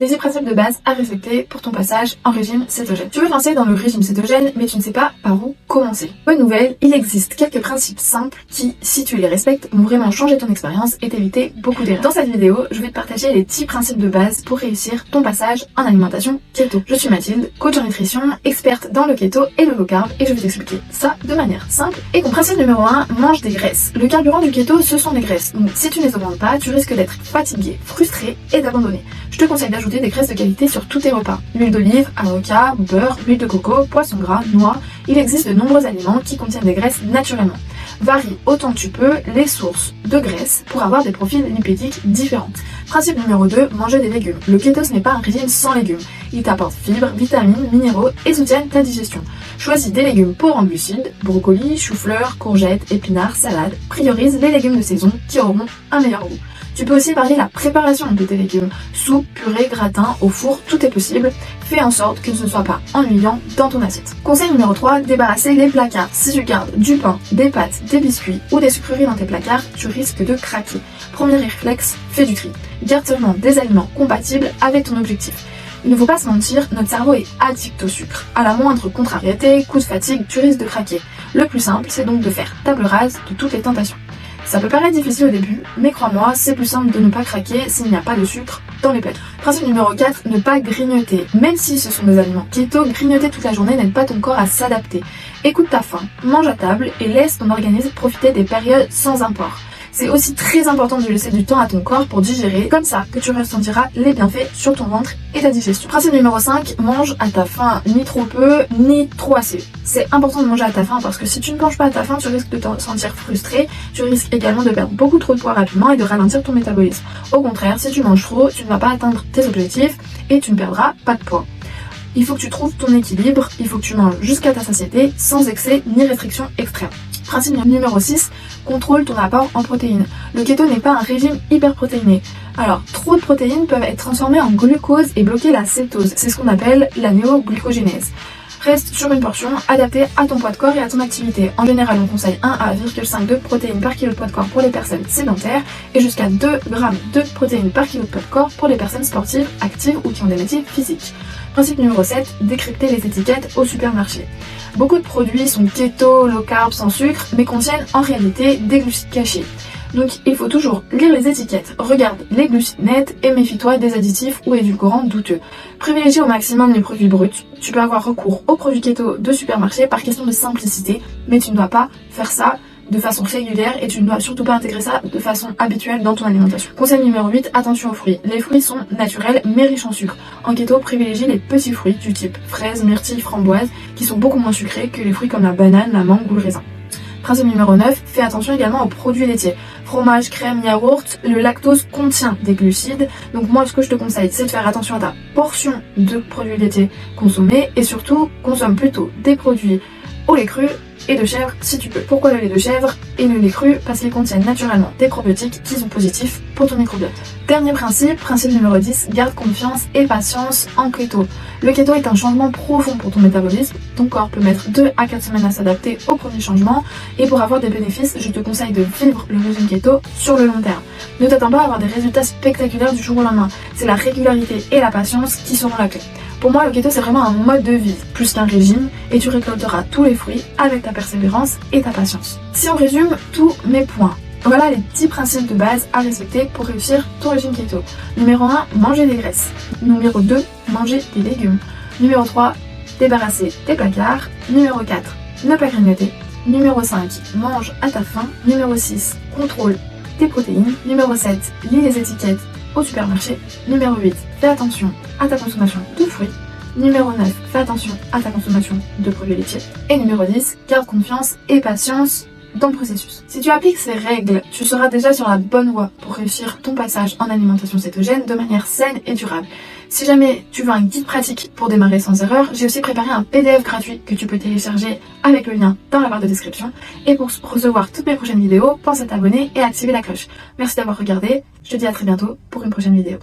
Les 10 principes de base à respecter pour ton passage en régime cétogène. Tu veux te lancer dans le régime cétogène, mais tu ne sais pas par où commencer. Bonne nouvelle, il existe quelques principes simples qui, si tu les respectes, vont vraiment changer ton expérience et t'éviter beaucoup d'erreurs. Dans cette vidéo, je vais te partager les 10 principes de base pour réussir ton passage en alimentation keto. Je suis Mathilde, coach en nutrition, experte dans le keto et le low carb, et je vais t'expliquer ça de manière simple et concrète. Principe numéro 1, mange des graisses. Le carburant du keto, ce sont des graisses. Donc si tu ne les augmentes pas, tu risques d'être fatigué, frustré et d'abandonner. Je te conseille d'ajouter des graisses de qualité sur tous tes repas. L'huile d'olive, avocat, beurre, huile de coco, poisson gras, noix. Il existe de nombreux aliments qui contiennent des graisses naturellement. Varie autant que tu peux les sources de graisses pour avoir des profils lipidiques différents. Principe numéro 2, manger des légumes. Le keto, ce n'est pas un régime sans légumes. Il t'apporte fibres, vitamines, minéraux et soutiennent ta digestion. Choisis des légumes pauvres en glucides, brocolis, chou-fleur, courgettes, épinards, salades. Priorise les légumes de saison qui auront un meilleur goût. Tu peux aussi varier la préparation de tes légumes. Soupe, purée, gratin, au four, tout est possible. Fais en sorte que ce ne soit pas ennuyant dans ton assiette. Conseil numéro 3, débarrasser les placards. Si tu gardes du pain, des pâtes, des biscuits ou des sucreries dans tes placards, tu risques de craquer. Premier réflexe, fais du tri. Garde seulement des aliments compatibles avec ton objectif. Il ne faut pas se mentir, notre cerveau est addict au sucre. À la moindre contrariété, coup de fatigue, tu risques de craquer. Le plus simple, c'est donc de faire table rase de toutes les tentations. Ça peut paraître difficile au début, mais crois-moi, c'est plus simple de ne pas craquer s'il n'y a pas de sucre dans les plats. Principe numéro 4, ne pas grignoter. Même si ce sont des aliments keto, grignoter toute la journée n'aide pas ton corps à s'adapter. Écoute ta faim, mange à table et laisse ton organisme profiter des périodes sans apport. C'est aussi très important de laisser du temps à ton corps pour digérer, comme ça que tu ressentiras les bienfaits sur ton ventre et ta digestion. Principe numéro 5, mange à ta faim, ni trop peu, ni trop assez. C'est important de manger à ta faim parce que si tu ne manges pas à ta faim, tu risques de te sentir frustré, tu risques également de perdre beaucoup trop de poids rapidement et de ralentir ton métabolisme. Au contraire, si tu manges trop, tu ne vas pas atteindre tes objectifs et tu ne perdras pas de poids. Il faut que tu trouves ton équilibre, il faut que tu manges jusqu'à ta satiété, sans excès ni restriction extrême. Principe numéro 6, contrôle ton apport en protéines. Le keto n'est pas un régime hyperprotéiné. Alors, trop de protéines peuvent être transformées en glucose et bloquer la cétose. C'est ce qu'on appelle la néoglucogénèse. Reste sur une portion adaptée à ton poids de corps et à ton activité. En général, on conseille 1 à 1,5 de protéines par kilo de poids de corps pour les personnes sédentaires et jusqu'à 2 grammes de protéines par kilo de poids de corps pour les personnes sportives, actives ou qui ont des métiers physiques. Principe numéro 7, décrypter les étiquettes au supermarché. Beaucoup de produits sont keto, low carb, sans sucre, mais contiennent en réalité des glucides cachés. Donc il faut toujours lire les étiquettes, regarde les glucides nets et méfie-toi des additifs ou édulcorants douteux. Privilégie au maximum les produits bruts. Tu peux avoir recours aux produits keto de supermarché par question de simplicité, mais tu ne dois pas faire ça de façon régulière et tu ne dois surtout pas intégrer ça de façon habituelle dans ton alimentation. Conseil numéro 8, attention aux fruits. Les fruits sont naturels mais riches en sucre. En keto, privilégie les petits fruits du type fraises, myrtilles, framboises qui sont beaucoup moins sucrés que les fruits comme la banane, la mangue ou le raisin. Principe numéro 9, fais attention également aux produits laitiers. Fromage, crème, yaourt, le lactose contient des glucides. Donc moi, ce que je te conseille, c'est de faire attention à ta portion de produits laitiers consommés et surtout, consomme plutôt des produits au lait cru et de chèvre si tu peux. Pourquoi le lait de chèvre et le lait cru? Parce qu'ils contiennent naturellement des probiotiques qui sont positifs pour ton microbiote. Dernier principe, principe numéro 10, garde confiance et patience en keto. Le keto est un changement profond pour ton métabolisme. Ton corps peut mettre 2 à 4 semaines à s'adapter au premier changement et pour avoir des bénéfices, je te conseille de vivre le régime keto sur le long terme. Ne t'attends pas à avoir des résultats spectaculaires du jour au lendemain. C'est la régularité et la patience qui seront la clé. Pour moi, le keto, c'est vraiment un mode de vie, plus qu'un régime, et tu récolteras tous les fruits avec ta persévérance et ta patience. Si on résume tous mes points, voilà les 10 principes de base à respecter pour réussir ton régime keto. Numéro 1, manger des graisses. Numéro 2, manger des légumes. Numéro 3, débarrasser tes placards. Numéro 4, ne pas grignoter. Numéro 5, mange à ta faim. Numéro 6, contrôle tes protéines. Numéro 7, lis les étiquettes au supermarché. Numéro 8, fais attention à ta consommation de fruits. Numéro 9, fais attention à ta consommation de produits laitiers. Et numéro 10, garde confiance et patience dans le processus. Si tu appliques ces règles, tu seras déjà sur la bonne voie pour réussir ton passage en alimentation cétogène de manière saine et durable. Si jamais tu veux un guide pratique pour démarrer sans erreur, j'ai aussi préparé un PDF gratuit que tu peux télécharger avec le lien dans la barre de description. Et pour recevoir toutes mes prochaines vidéos, pense à t'abonner et à activer la cloche. Merci d'avoir regardé, je te dis à très bientôt pour une prochaine vidéo.